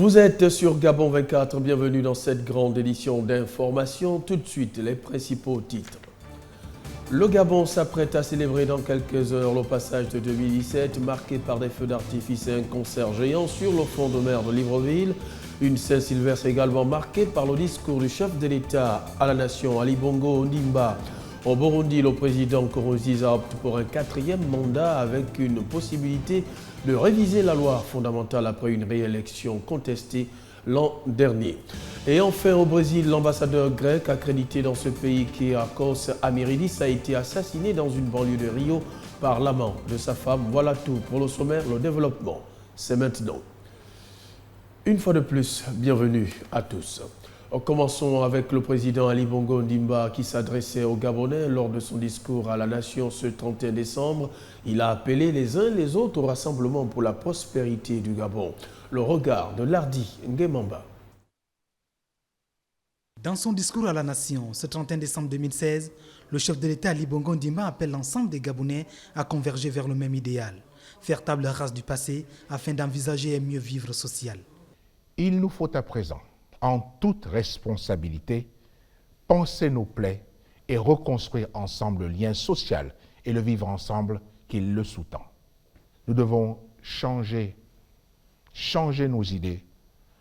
Vous êtes sur Gabon 24, bienvenue dans cette grande édition d'information. Tout de suite, les principaux titres. Le Gabon s'apprête à célébrer dans quelques heures le passage de 2017, marqué par des feux d'artifice et un concert géant sur le front de mer de Libreville. Une Saint-Sylvestre également marquée par le discours du chef de l'État à la nation, Ali Bongo Ondimba. Au Burundi, le président Nkurunziza opte pour un 4e mandat avec une possibilité de réviser la loi fondamentale après une réélection contestée l'an dernier. Et enfin, au Brésil, l'ambassadeur grec accrédité dans ce pays, Kyriakos Amiridis, a été assassiné dans une banlieue de Rio par l'amant de sa femme. Voilà tout pour le sommaire, le développement. C'est maintenant. Une fois de plus, bienvenue à tous. Commençons avec le président Ali Bongo Ondimba qui s'adressait aux Gabonais lors de son discours à la nation ce 31 décembre. Il a appelé les uns les autres au rassemblement pour la prospérité du Gabon. Le regard de Lardi Nguemamba. Dans son discours à la nation ce 31 décembre 2016, le chef de l'État Ali Bongo Ondimba appelle l'ensemble des Gabonais à converger vers le même idéal, faire table rase du passé afin d'envisager un mieux vivre social. Il nous faut à présent, en toute responsabilité, penser nos plaies et reconstruire ensemble le lien social et le vivre ensemble qui le sous-tend. Nous devons changer nos idées,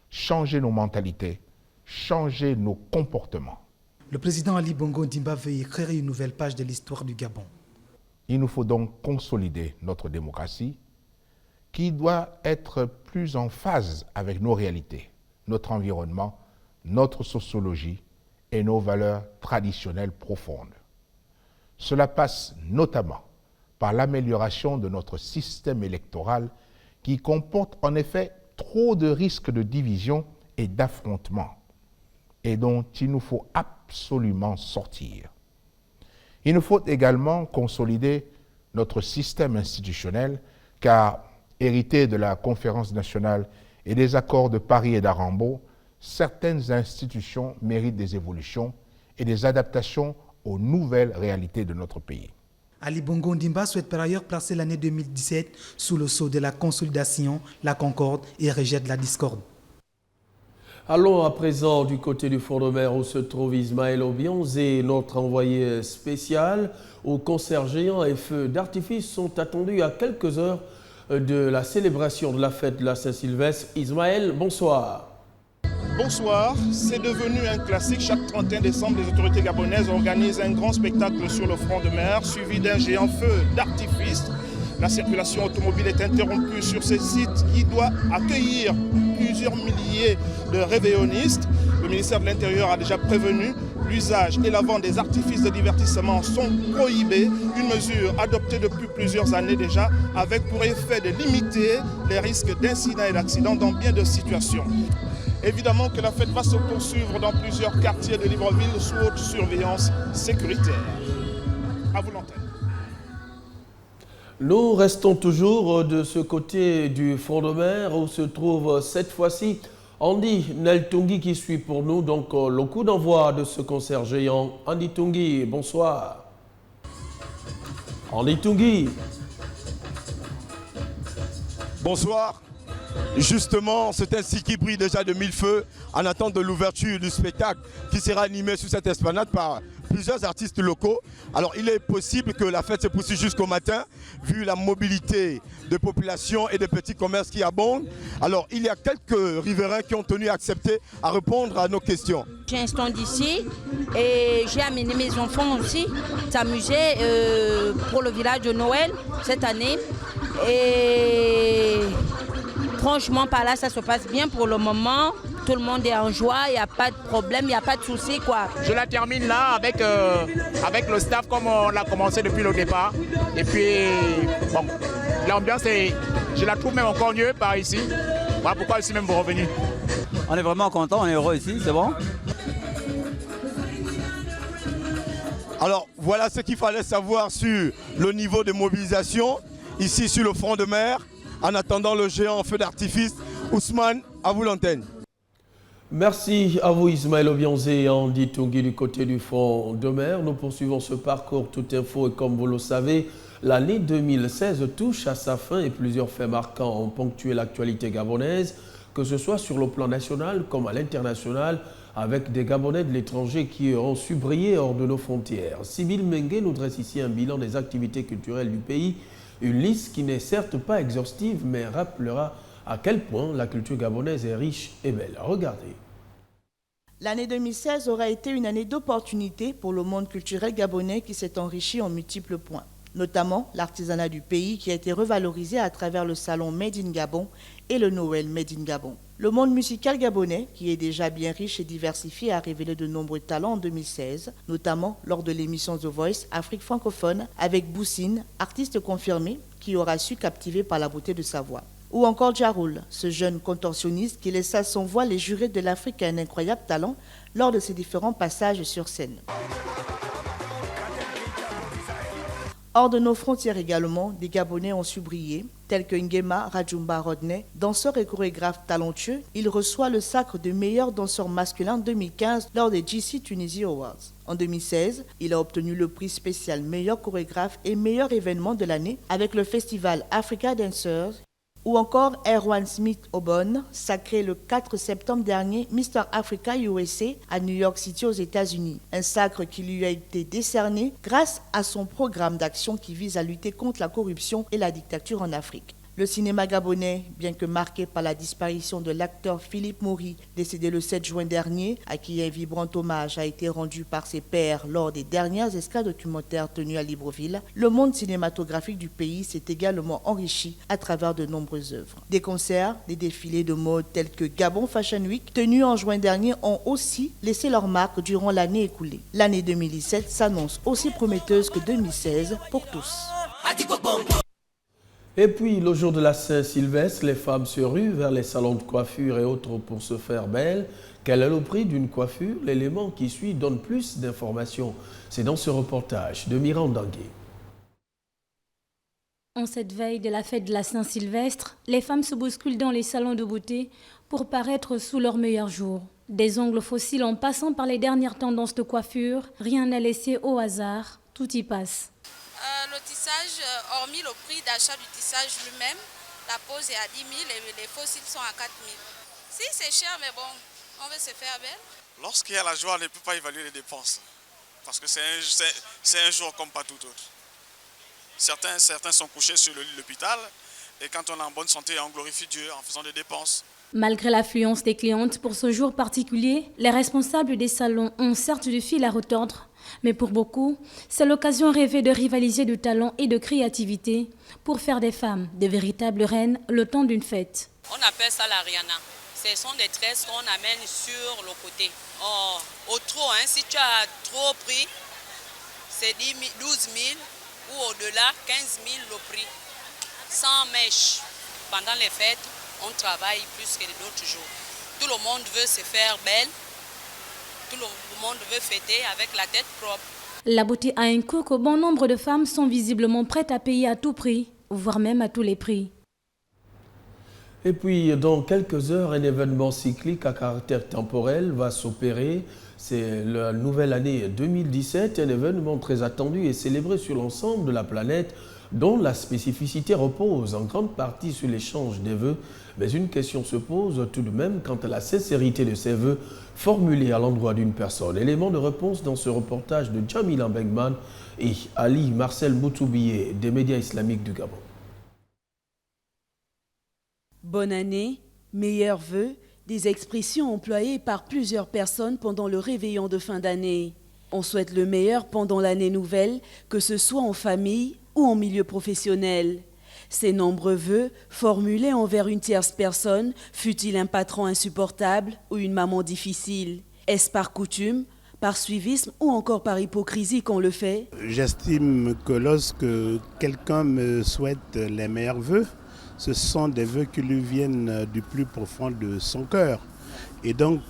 changer nos mentalités, changer nos comportements. Le président Ali Bongo Ondimba veut écrire une nouvelle page de l'histoire du Gabon. Il nous faut donc consolider notre démocratie qui doit être plus en phase avec nos réalités, notre environnement, notre sociologie et nos valeurs traditionnelles profondes. Cela passe notamment par l'amélioration de notre système électoral qui comporte en effet trop de risques de division et d'affrontement et dont il nous faut absolument sortir. Il nous faut également consolider notre système institutionnel car, hérité de la Conférence nationale et des accords de Paris et d'Arambo, certaines institutions méritent des évolutions et des adaptations aux nouvelles réalités de notre pays. Ali Bongo Ondimba souhaite par ailleurs placer l'année 2017 sous le sceau de la consolidation, la concorde et rejette la discorde. Allons à présent du côté du front de mer où se trouve Ismaël Obionzé, notre envoyé spécial, où concerts géants et feux d'artifice sont attendus à quelques heures de la célébration de la fête de la Saint-Sylvestre. Ismaël, bonsoir. Bonsoir, c'est devenu un classique. Chaque 31 décembre, les autorités gabonaises organisent un grand spectacle sur le front de mer, suivi d'un géant feu d'artifice. La circulation automobile est interrompue sur ce site qui doit accueillir plusieurs milliers de réveillonistes. Le ministère de l'Intérieur a déjà prévenu. L'usage et la vente des artifices de divertissement sont prohibés, une mesure adoptée depuis plusieurs années déjà, avec pour effet de limiter les risques d'incidents et d'accidents dans bien de situations. Évidemment que la fête va se poursuivre dans plusieurs quartiers de Libreville sous haute surveillance sécuritaire. À vous l'antenne. Nous restons toujours de ce côté du front de mer où se trouve cette fois-ci Andy Neltungi qui suit pour nous donc le coup d'envoi de ce concert géant. Andy Tungi, bonsoir. Andy Tungi. Bonsoir. Justement, c'est ainsi qui brille déjà de mille feux en attente de l'ouverture du spectacle qui sera animé sur cette esplanade par plusieurs artistes locaux. Alors il est possible que la fête se poursuive jusqu'au matin vu la mobilité de population et de petits commerces qui abondent. Alors il y a quelques riverains qui ont tenu à accepter à répondre à nos questions. J'ai un stand ici et j'ai amené mes enfants aussi s'amuser pour le village de Noël cette année. Et franchement, par là, ça se passe bien pour le moment. Tout le monde est en joie, il n'y a pas de problème, il n'y a pas de souci, quoi. Je la termine là avec le staff comme on l'a commencé depuis le départ. Et puis, bon, l'ambiance, je la trouve même encore mieux par ici. Voilà pourquoi je suis même revenu. On est vraiment content, on est heureux ici, c'est bon. Alors, voilà ce qu'il fallait savoir sur le niveau de mobilisation ici sur le front de mer. En attendant le géant feu d'artifice, Ousmane, à vous l'antenne. Merci à vous Ismaël Obionzé et Andy Tungi du côté du front de mer. Nous poursuivons ce parcours tout info et comme vous le savez, l'année 2016 touche à sa fin et plusieurs faits marquants ont ponctué l'actualité gabonaise. que ce soit sur le plan national comme à l'international, avec des Gabonais de l'étranger qui ont su briller hors de nos frontières. Sibylle Mengue nous dresse ici un bilan des activités culturelles du pays, une liste qui n'est certes pas exhaustive, mais rappellera à quel point la culture gabonaise est riche et belle. Regardez. L'année 2016 aura été une année d'opportunités pour le monde culturel gabonais qui s'est enrichi en multiples points, notamment l'artisanat du pays qui a été revalorisé à travers le salon Made in Gabon et le Noël Made in Gabon. Le monde musical gabonais, qui est déjà bien riche et diversifié, a révélé de nombreux talents en 2016, notamment lors de l'émission The Voice Afrique francophone avec Boussine, artiste confirmé qui aura su captiver par la beauté de sa voix. Ou encore Jaroul, ce jeune contorsionniste qui laissa sans voix les jurés de l'Afrique à un incroyable talent lors de ses différents passages sur scène. Hors de nos frontières également, des Gabonais ont su briller, tels que Nguema Rajumba Rodney, danseur et chorégraphe talentueux. Il reçoit le sacre de meilleur danseur masculin 2015 lors des GC Tunisie Awards. En 2016, il a obtenu le prix spécial meilleur chorégraphe et meilleur événement de l'année avec le festival Africa Dancers. Ou encore Erwan Smith Obon, sacré le 4 septembre dernier Mr. Africa USA à New York City aux États-Unis. Un sacre qui lui a été décerné grâce à son programme d'action qui vise à lutter contre la corruption et la dictature en Afrique. Le cinéma gabonais, bien que marqué par la disparition de l'acteur Philippe Maury, décédé le 7 juin dernier, à qui un vibrant hommage a été rendu par ses pairs lors des dernières escales documentaires tenues à Libreville, le monde cinématographique du pays s'est également enrichi à travers de nombreuses œuvres. Des concerts, des défilés de mode tels que Gabon Fashion Week, tenus en juin dernier, ont aussi laissé leur marque durant l'année écoulée. L'année 2017 s'annonce aussi prometteuse que 2016 pour tous. Et puis, le jour de la Saint-Sylvestre, les femmes se ruent vers les salons de coiffure et autres pour se faire belles. Quel est le prix d'une coiffure? L'élément qui suit donne plus d'informations. C'est dans ce reportage de Miranda Dangué. En cette veille de la fête de la Saint-Sylvestre, les femmes se bousculent dans les salons de beauté pour paraître sous leur meilleur jour. Des ongles fossiles en passant par les dernières tendances de coiffure, rien n'est laissé au hasard, tout y passe. Le tissage, hormis le prix d'achat du tissage lui-même, la pose est à 10 000 et les fossiles sont à 4 000. Si, c'est cher, mais bon, on veut se faire belle. Lorsqu'il y a la joie, on ne peut pas évaluer les dépenses. Parce que c'est un jour comme pas tout autre. Certains sont couchés sur le lit de l'hôpital et quand on est en bonne santé, on glorifie Dieu en faisant des dépenses. Malgré l'affluence des clientes pour ce jour particulier, les responsables des salons ont certes du fil à retordre. Mais pour beaucoup, c'est l'occasion rêvée de rivaliser de talent et de créativité pour faire des femmes de véritables reines le temps d'une fête. On appelle ça la Rihanna. Ce sont des tresses qu'on amène sur le côté. Au trop, si tu as trop pris, c'est 12 000 ou au-delà, 15 000 le prix. Sans mèche. Pendant les fêtes, on travaille plus que d'autres jours. Tout le monde veut se faire belle. Tout le monde veut fêter avec la tête propre. La beauté a un coût que bon nombre de femmes sont visiblement prêtes à payer à tout prix, voire même à tous les prix. Et puis, dans quelques heures, un événement cyclique à caractère temporel va s'opérer. C'est la nouvelle année 2017, un événement très attendu et célébré sur l'ensemble de la planète, dont la spécificité repose en grande partie sur l'échange des vœux. Mais une question se pose tout de même quant à la sincérité de ces vœux formulés à l'endroit d'une personne. Élément de réponse dans ce reportage de Jamila Bengman et Ali Marcel Moutoubié des médias islamiques du Gabon. Bonne année, meilleurs vœux, des expressions employées par plusieurs personnes pendant le réveillon de fin d'année. On souhaite le meilleur pendant l'année nouvelle, que ce soit en famille ou en milieu professionnel. Ces nombreux vœux, formulés envers une tierce personne, fût-il un patron insupportable ou une maman difficile. Est-ce par coutume, par suivisme ou encore par hypocrisie qu'on le fait? J'estime que lorsque quelqu'un me souhaite les meilleurs vœux, ce sont des vœux qui lui viennent du plus profond de son cœur. Et donc,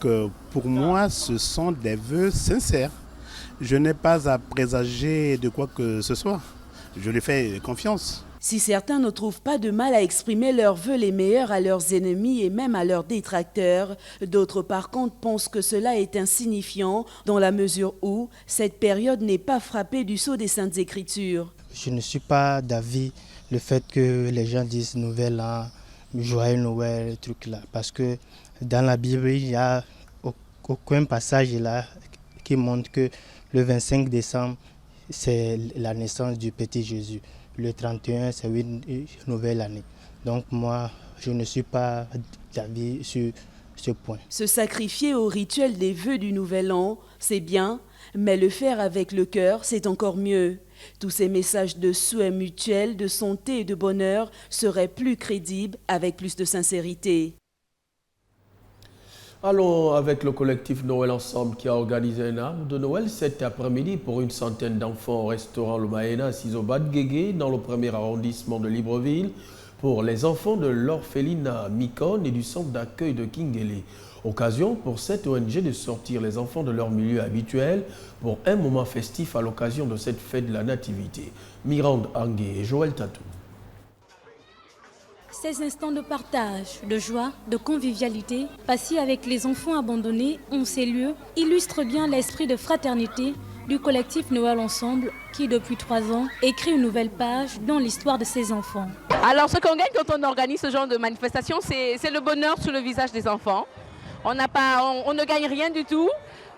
pour moi, ce sont des vœux sincères. Je n'ai pas à présager de quoi que ce soit. Je lui fais confiance. Si certains ne trouvent pas de mal à exprimer leurs vœux les meilleurs à leurs ennemis et même à leurs détracteurs, d'autres par contre pensent que cela est insignifiant dans la mesure où cette période n'est pas frappée du sceau des Saintes Écritures. Je ne suis pas d'avis le fait que les gens disent Nouvel An, joyeux Noël, truc là. Parce que dans la Bible, il n'y a aucun passage là qui montre que le 25 décembre, c'est la naissance du petit Jésus. Le 31, c'est une nouvelle année. Donc moi, je ne suis pas d'avis sur ce point. Se sacrifier au rituel des vœux du Nouvel An, c'est bien, mais le faire avec le cœur, c'est encore mieux. Tous ces messages de souhait mutuel, de santé et de bonheur seraient plus crédibles avec plus de sincérité. Allons avec le collectif Noël Ensemble qui a organisé un arbre de Noël cet après-midi pour une centaine d'enfants au restaurant Le Maena à Sizobat-Guégué dans le premier arrondissement de Libreville pour les enfants de l'orphelinat Mikon et du centre d'accueil de Kingele. Occasion pour cette ONG de sortir les enfants de leur milieu habituel pour un moment festif à l'occasion de cette fête de la Nativité. Mirande Angué et Joël Tatou. Ces instants de partage, de joie, de convivialité, passés avec les enfants abandonnés en ces lieux, illustrent bien l'esprit de fraternité du collectif Noël Ensemble qui, depuis 3 ans, écrit une nouvelle page dans l'histoire de ces enfants. Alors, ce qu'on gagne quand on organise ce genre de manifestation, c'est le bonheur sur le visage des enfants. On ne gagne rien du tout,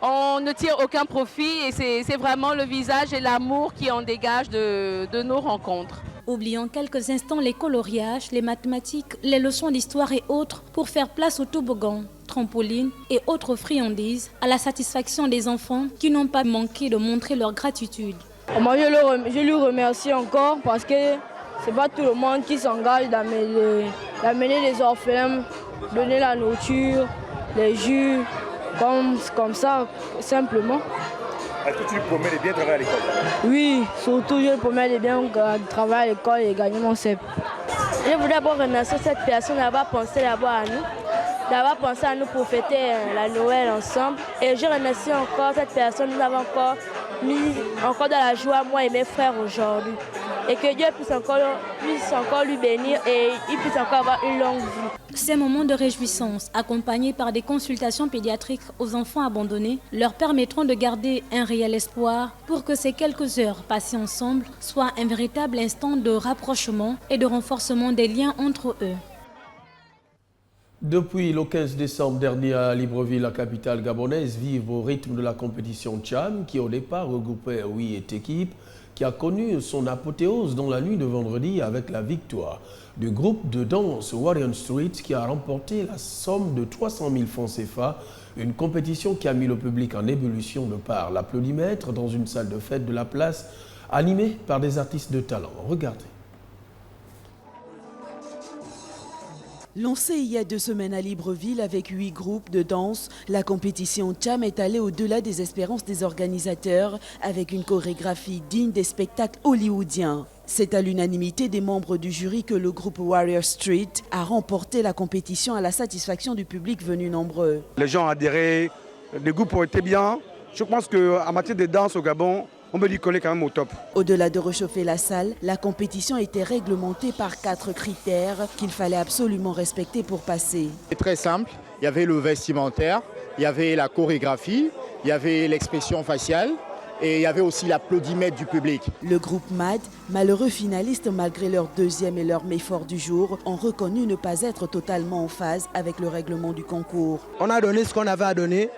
on ne tire aucun profit et c'est vraiment le visage et l'amour qui en dégage de nos rencontres. Oublions quelques instants les coloriages, les mathématiques, les leçons d'histoire et autres pour faire place au toboggan, trampoline et autres friandises à la satisfaction des enfants qui n'ont pas manqué de montrer leur gratitude. Moi, je lui remercie encore parce que c'est pas tout le monde qui s'engage d'amener les orphelins, donner la nourriture, les jus, comme ça, simplement. Est-ce que tu lui promets de bien travailler à l'école? Oui, surtout je lui promets de bien travailler à l'école et gagner mon CEP. Je voudrais d'abord remercier cette personne d'avoir pensé d'abord à nous, d'avoir pensé à nous pour fêter la Noël ensemble. Et je remercie encore cette personne de nous avoir encore mis dans la joie, moi et mes frères aujourd'hui. Et que Dieu puisse encore lui bénir et il puisse encore avoir une longue vie. Ces moments de réjouissance, accompagnés par des consultations pédiatriques aux enfants abandonnés, leur permettront de garder un réel espoir pour que ces quelques heures passées ensemble soient un véritable instant de rapprochement et de renforcement des liens entre eux. Depuis le 15 décembre dernier à Libreville, la capitale gabonaise, vivent au rythme de la compétition Tcham qui au départ regroupait 8 équipes, qui a connu son apothéose dans la nuit de vendredi avec la victoire du groupe de danse Warrior Street qui a remporté la somme de 300 000 francs CFA, une compétition qui a mis le public en ébullition de par l'applaudimètre dans une salle de fête de la place animée par des artistes de talent. Regardez. Lancée il y a 2 semaines à Libreville avec 8 groupes de danse, la compétition Tcham est allée au-delà des espérances des organisateurs avec une chorégraphie digne des spectacles hollywoodiens. C'est à l'unanimité des membres du jury que le groupe Warrior Street a remporté la compétition à la satisfaction du public venu nombreux. Les gens ont adhéré, les groupes ont été bien. Je pense qu'en matière de danse au Gabon, on peut lui coller quand même au top. Au-delà de réchauffer la salle, la compétition était réglementée par 4 critères qu'il fallait absolument respecter pour passer. C'est très simple, il y avait le vestimentaire, il y avait la chorégraphie, il y avait l'expression faciale et il y avait aussi l'applaudimètre du public. Le groupe MAD, malheureux finalistes malgré leur 2e et leur méfort du jour, ont reconnu ne pas être totalement en phase avec le règlement du concours. On a donné ce qu'on avait à donner.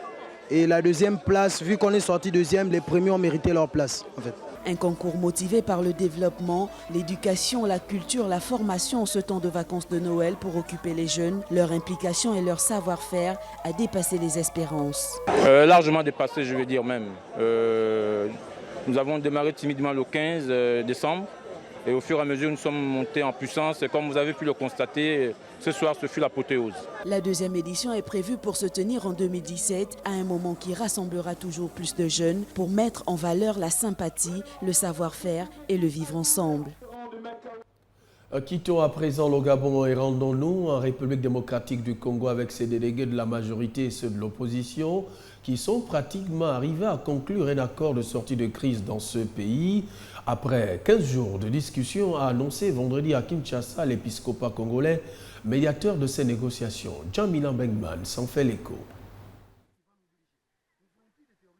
Et la 2e place, vu qu'on est sorti 2e, les premiers ont mérité leur place en fait. Un concours motivé par le développement, l'éducation, la culture, la formation en ce temps de vacances de Noël pour occuper les jeunes. Leur implication et leur savoir-faire a dépassé les espérances. Largement dépassé, je veux dire même. Nous avons démarré timidement le 15 décembre. Et au fur et à mesure, nous sommes montés en puissance. Et comme vous avez pu le constater, ce soir, ce fut l'apothéose. La 2e édition est prévue pour se tenir en 2017, à un moment qui rassemblera toujours plus de jeunes pour mettre en valeur la sympathie, le savoir-faire et le vivre ensemble. Quittons à présent le Gabon et rendons-nous en République démocratique du Congo avec ses délégués de la majorité et ceux de l'opposition qui sont pratiquement arrivés à conclure un accord de sortie de crise dans ce pays. Après 15 jours de discussion, a annoncé vendredi à Kinshasa l'épiscopat congolais, médiateur de ces négociations. Jean-Milan Bengman s'en fait l'écho.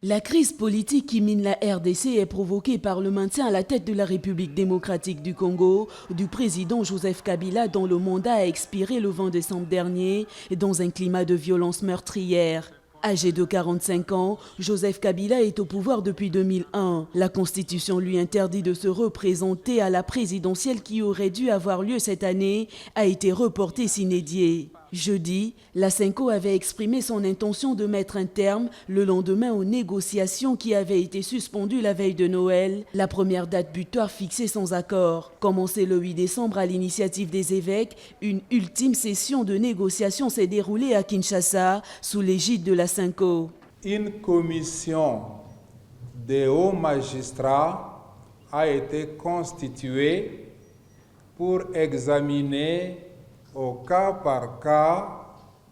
La crise politique qui mine la RDC est provoquée par le maintien à la tête de la République démocratique du Congo du président Joseph Kabila dont le mandat a expiré le 20 décembre dernier dans un climat de violence meurtrière. Âgé de 45 ans, Joseph Kabila est au pouvoir depuis 2001. La Constitution lui interdit de se représenter à la présidentielle qui aurait dû avoir lieu cette année, a été reportée sine die. Jeudi, la Cinco avait exprimé son intention de mettre un terme le lendemain aux négociations qui avaient été suspendues la veille de Noël, la première date butoir fixée sans accord. Commencée le 8 décembre à l'initiative des évêques, une ultime session de négociations s'est déroulée à Kinshasa sous l'égide de la Cinco. Une commission de hauts magistrats a été constituée pour examiner au cas par cas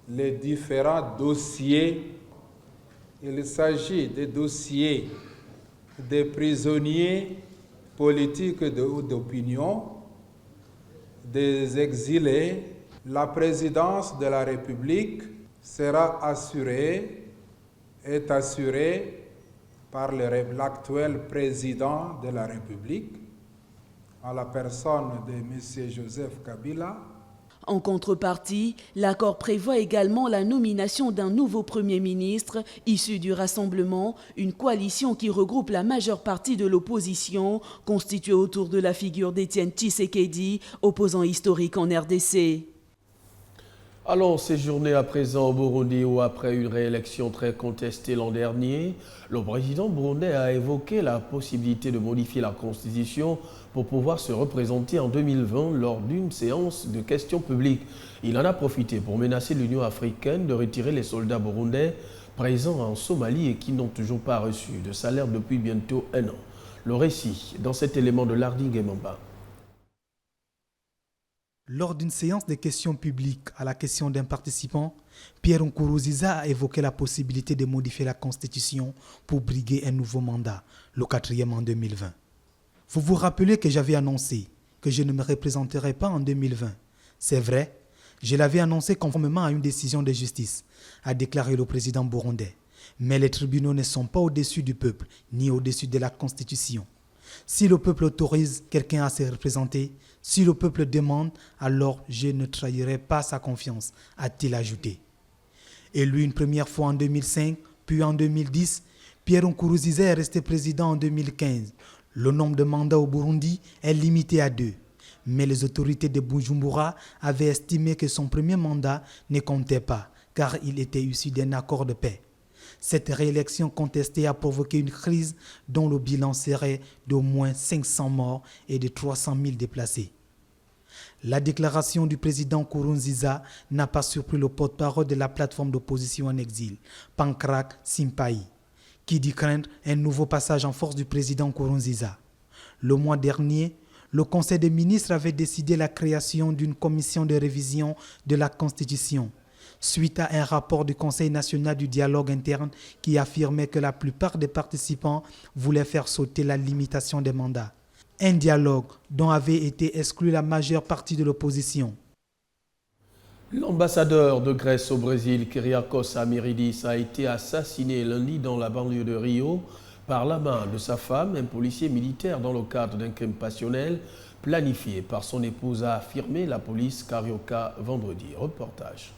les différents dossiers. Il s'agit des dossiers des prisonniers politiques d'opinion, des exilés. La présidence de la République est assurée par l'actuel président de la République, en la personne de M. Joseph Kabila. En contrepartie, l'accord prévoit également la nomination d'un nouveau Premier ministre issu du Rassemblement, une coalition qui regroupe la majeure partie de l'opposition, constituée autour de la figure d'Étienne Tshisekedi, opposant historique en RDC. Allons séjourner à présent au Burundi où, après une réélection très contestée l'an dernier, le président burundais a évoqué la possibilité de modifier la Constitution pour pouvoir se représenter en 2020 lors d'une séance de questions publiques. Il en a profité pour menacer l'Union africaine de retirer les soldats burundais présents en Somalie et qui n'ont toujours pas reçu de salaire depuis bientôt 1 an. Le récit dans cet élément de Lardi Ngemamba. Lors d'une séance de questions publiques à la question d'un participant, Pierre Nkurunziza a évoqué la possibilité de modifier la Constitution pour briguer un nouveau mandat, le 4e en 2020. Vous vous rappelez que j'avais annoncé que je ne me représenterai pas en 2020. C'est vrai, je l'avais annoncé conformément à une décision de justice, a déclaré le président burundais. Mais les tribunaux ne sont pas au-dessus du peuple, ni au-dessus de la Constitution. Si le peuple autorise quelqu'un à se représenter, si le peuple demande, alors je ne trahirai pas sa confiance, a-t-il ajouté. Élu une première fois en 2005, puis en 2010, Pierre Nkurunziza est resté président en 2015. Le nombre de mandats au Burundi est limité à 2. Mais les autorités de Bujumbura avaient estimé que son premier mandat ne comptait pas, car il était issu d'un accord de paix. Cette réélection contestée a provoqué une crise dont le bilan serait d'au moins 500 morts et de 300 000 déplacés. La déclaration du président Nkurunziza n'a pas surpris le porte-parole de la plateforme d'opposition en exil, Pankrak Simpaï, qui dit craindre un nouveau passage en force du président Nkurunziza. Le mois dernier, le Conseil des ministres avait décidé la création d'une commission de révision de la Constitution, suite à un rapport du Conseil national du dialogue interne qui affirmait que la plupart des participants voulaient faire sauter la limitation des mandats. Un dialogue dont avait été exclue la majeure partie de l'opposition. L'ambassadeur de Grèce au Brésil, Kyriakos Amiridis, a été assassiné lundi dans la banlieue de Rio par la main de sa femme, un policier militaire, dans le cadre d'un crime passionnel planifié par son épouse, a affirmé la police Carioca vendredi. Reportage.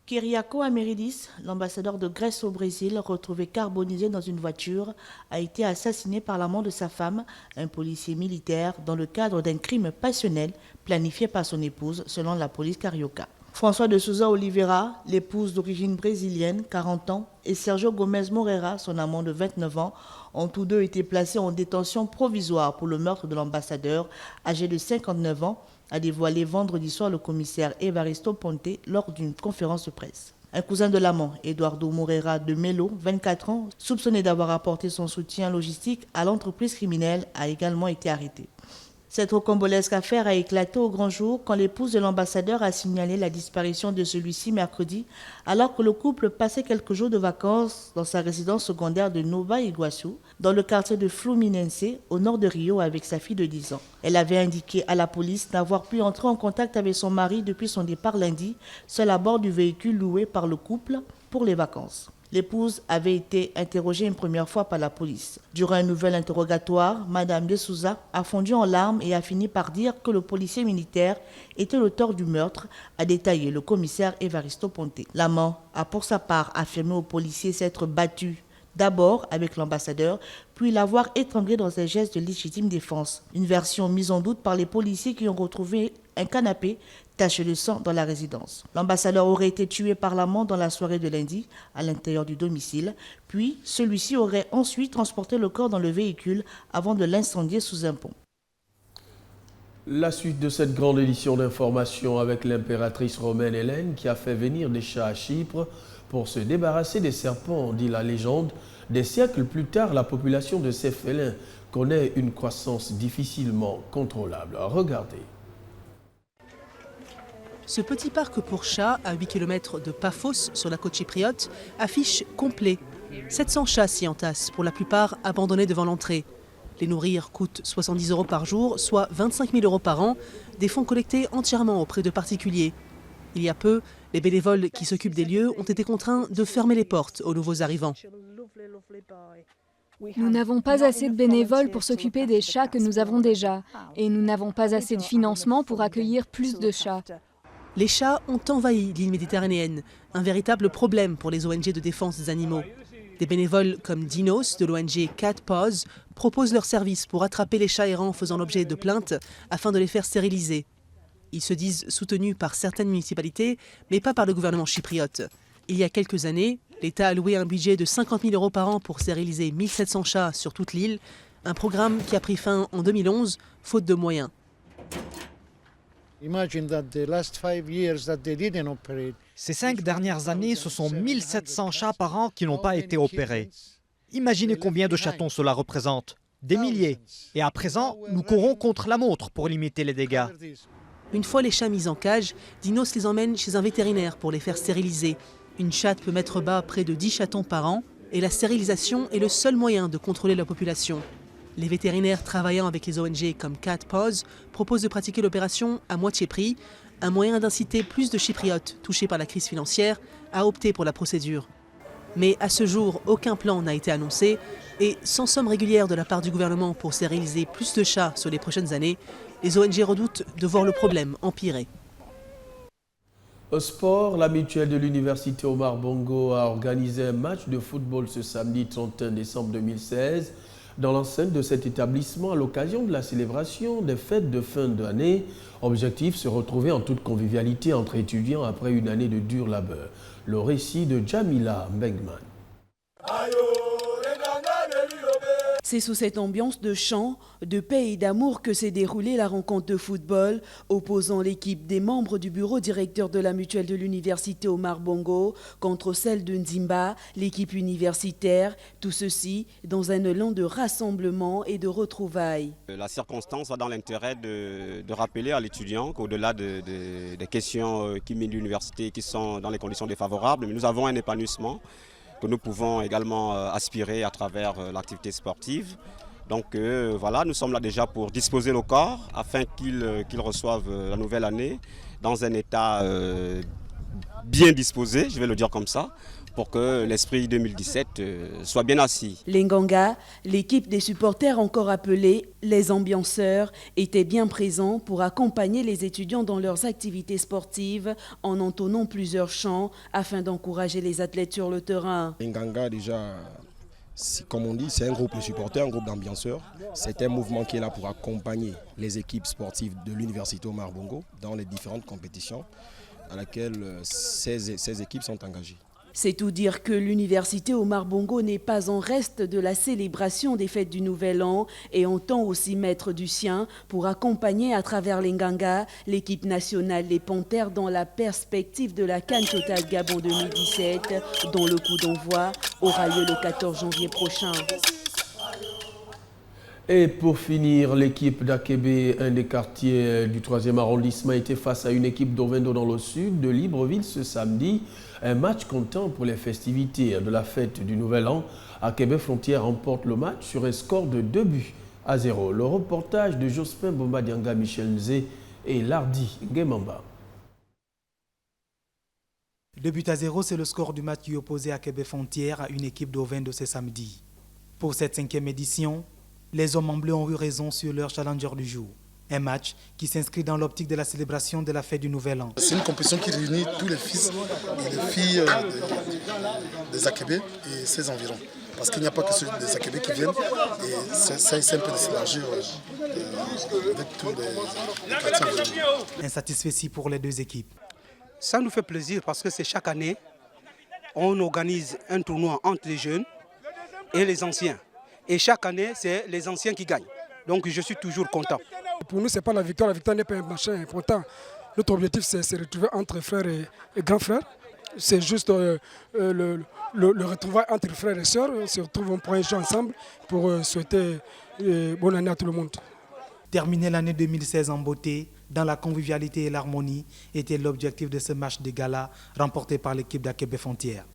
Kyriakos Amiridis, l'ambassadeur de Grèce au Brésil, retrouvé carbonisé dans une voiture, a été assassiné par l'amant de sa femme, un policier militaire, dans le cadre d'un crime passionnel planifié par son épouse, selon la police Carioca. François de Souza Oliveira, l'épouse d'origine brésilienne, 40 ans, et Sergio Gomez Moreira, son amant de 29 ans, ont tous deux été placés en détention provisoire pour le meurtre de l'ambassadeur, âgé de 59 ans, a dévoilé vendredi soir le commissaire Evaristo Ponte lors d'une conférence de presse. Un cousin de l'amant, Eduardo Moreira de Melo, 24 ans, soupçonné d'avoir apporté son soutien logistique à l'entreprise criminelle, a également été arrêté. Cette rocambolesque affaire a éclaté au grand jour quand l'épouse de l'ambassadeur a signalé la disparition de celui-ci mercredi, alors que le couple passait quelques jours de vacances dans sa résidence secondaire de Nova Iguaçu, dans le quartier de Fluminense, au nord de Rio, avec sa fille de 10 ans. Elle avait indiqué à la police n'avoir pu entrer en contact avec son mari depuis son départ lundi, seul à bord du véhicule loué par le couple pour les vacances. L'épouse avait été interrogée une première fois par la police. Durant un nouvel interrogatoire, Madame de Souza a fondu en larmes et a fini par dire que le policier militaire était l'auteur du meurtre, a détaillé le commissaire Evaristo Ponte. L'amant a pour sa part affirmé au policier s'être battu d'abord avec l'ambassadeur, puis l'avoir étranglé dans un geste de légitime défense. Une version mise en doute par les policiers qui ont retrouvé un canapé taché de sang dans la résidence. L'ambassadeur aurait été tué par l'amant dans la soirée de lundi à l'intérieur du domicile, puis celui-ci aurait ensuite transporté le corps dans le véhicule avant de l'incendier sous un pont. La suite de cette grande édition d'information avec l'impératrice romaine Hélène qui a fait venir des chats à Chypre pour se débarrasser des serpents, dit la légende. Des siècles plus tard, la population de ces félins connaît une croissance difficilement contrôlable. Regardez. Ce petit parc pour chats, à 8 km de Paphos, sur la côte chypriote, affiche complet. 700 chats s'y entassent, pour la plupart abandonnés devant l'entrée. Les nourrir coûte 70 € par jour, soit 25 000 € par an, des fonds collectés entièrement auprès de particuliers. Il y a peu, les bénévoles qui s'occupent des lieux ont été contraints de fermer les portes aux nouveaux arrivants. Nous n'avons pas assez de bénévoles pour s'occuper des chats que nous avons déjà, et nous n'avons pas assez de financement pour accueillir plus de chats. Les chats ont envahi l'île méditerranéenne, un véritable problème pour les ONG de défense des animaux. Des bénévoles comme Dinos de l'ONG Cat Paws proposent leurs services pour attraper les chats errants faisant l'objet de plaintes afin de les faire stériliser. Ils se disent soutenus par certaines municipalités, mais pas par le gouvernement chypriote. Il y a quelques années, l'État a alloué un budget de 50 000 € par an pour stériliser 1700 chats sur toute l'île, un programme qui a pris fin en 2011, faute de moyens. Ces 5 dernières années, ce sont 1700 chats par an qui n'ont pas été opérés. Imaginez combien de chatons cela représente. Des milliers. Et à présent, nous courons contre la montre pour limiter les dégâts. Une fois les chats mis en cage, Dinos les emmène chez un vétérinaire pour les faire stériliser. Une chatte peut mettre bas près de 10 chatons par an et la stérilisation est le seul moyen de contrôler la population. Les vétérinaires travaillant avec les ONG comme Cat Paws proposent de pratiquer l'opération à moitié prix, un moyen d'inciter plus de Chypriotes touchés par la crise financière à opter pour la procédure. Mais à ce jour, aucun plan n'a été annoncé et sans somme régulière de la part du gouvernement pour stériliser plus de chats sur les prochaines années, les ONG redoutent de voir le problème empirer. Au sport, la mutuelle de l'université Omar Bongo a organisé un match de football ce samedi 31 décembre 2016 dans l'enceinte de cet établissement à l'occasion de la célébration des fêtes de fin d'année. Objectif, se retrouver en toute convivialité entre étudiants après une année de dur labeur. Le récit de Jamila Bengman. C'est sous cette ambiance de chant, de paix et d'amour que s'est déroulée la rencontre de football opposant l'équipe des membres du bureau directeur de la mutuelle de l'université Omar Bongo contre celle de Nzimba, l'équipe universitaire. Tout ceci dans un élan de rassemblement et de retrouvailles. La circonstance va dans l'intérêt de rappeler à l'étudiant qu'au-delà des questions qui minent l'université qui sont dans les conditions défavorables, nous avons un épanouissement que nous pouvons également aspirer à travers l'activité sportive. Donc voilà, nous sommes là déjà pour disposer le corps afin qu'ils reçoivent la nouvelle année dans un état bien disposé, je vais le dire comme ça, pour que l'esprit 2017 soit bien assis. Les Nganga, l'équipe des supporters encore appelés les ambianceurs, étaient bien présents pour accompagner les étudiants dans leurs activités sportives en entonnant plusieurs chants afin d'encourager les athlètes sur le terrain. Les Nganga, déjà, comme on dit, c'est un groupe de supporters, un groupe d'ambianceurs. C'est un mouvement qui est là pour accompagner les équipes sportives de l'université Omar Bongo dans les différentes compétitions à laquelle ces équipes sont engagées. C'est tout dire que l'université Omar Bongo n'est pas en reste de la célébration des fêtes du Nouvel An et entend aussi mettre du sien pour accompagner à travers les Nganga l'équipe nationale Les Panthères dans la perspective de la CAN Total Gabon 2017 dont le coup d'envoi aura lieu le 14 janvier prochain. Et pour finir, l'équipe d'Akébé, un des quartiers du 3e arrondissement, était face à une équipe d'Ovendo dans le sud de Libreville ce samedi. Un match comptant pour les festivités de la fête du Nouvel An. Akébé Frontière remporte le match sur un score de 2-0. Le reportage de Jospin Bombadianga, Michel Nzé et Lardi Ngemamba. 2-0, c'est le score du match qui opposait Akebe Frontière à une équipe d'Ovendo ce samedi. Pour cette 5e édition, les hommes en bleu ont eu raison sur leur challenger du jour. Un match qui s'inscrit dans l'optique de la célébration de la fête du Nouvel An. C'est une compétition qui réunit tous les fils et les filles des Akebe et ses environs. Parce qu'il n'y a pas que ceux des Akebe qui viennent et c'est un peu de s'élargir avec tous les quartiers environnants. Insatisfait pour les deux équipes. Ça nous fait plaisir parce que c'est chaque année, on organise un tournoi entre les jeunes et les anciens. Et chaque année, c'est les anciens qui gagnent. Donc je suis toujours content. Pour nous, ce n'est pas la victoire n'est pas un machin important. Notre objectif, c'est se retrouver entre frères et grands frères. C'est juste le retrouvailles entre frères et sœurs. On se retrouve, on prend un jeu ensemble pour souhaiter bonne année à tout le monde. Terminer l'année 2016 en beauté, dans la convivialité et l'harmonie, était l'objectif de ce match de gala remporté par l'équipe d'Akebe Frontière.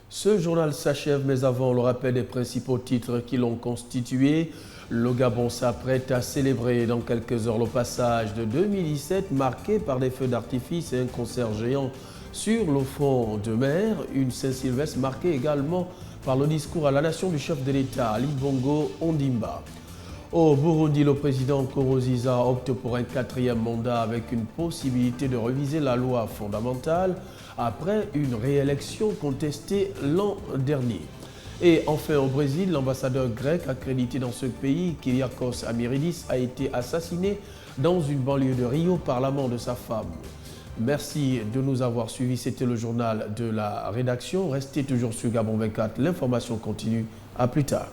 Ce journal s'achève, mais avant le rappel des principaux titres qui l'ont constitué, le Gabon s'apprête à célébrer dans quelques heures le passage de 2017, marqué par des feux d'artifice et un concert géant sur le front de mer. Une Saint-Sylvestre marquée également par le discours à la nation du chef de l'État, Ali Bongo Ondimba. Au Burundi, le président Nkurunziza opte pour un 4e mandat avec une possibilité de réviser la loi fondamentale après une réélection contestée l'an dernier. Et enfin au Brésil, l'ambassadeur grec accrédité dans ce pays, Kyriakos Amiridis, a été assassiné dans une banlieue de Rio par l'amant de sa femme. Merci de nous avoir suivis, c'était le journal de la rédaction. Restez toujours sur Gabon 24, l'information continue. À plus tard.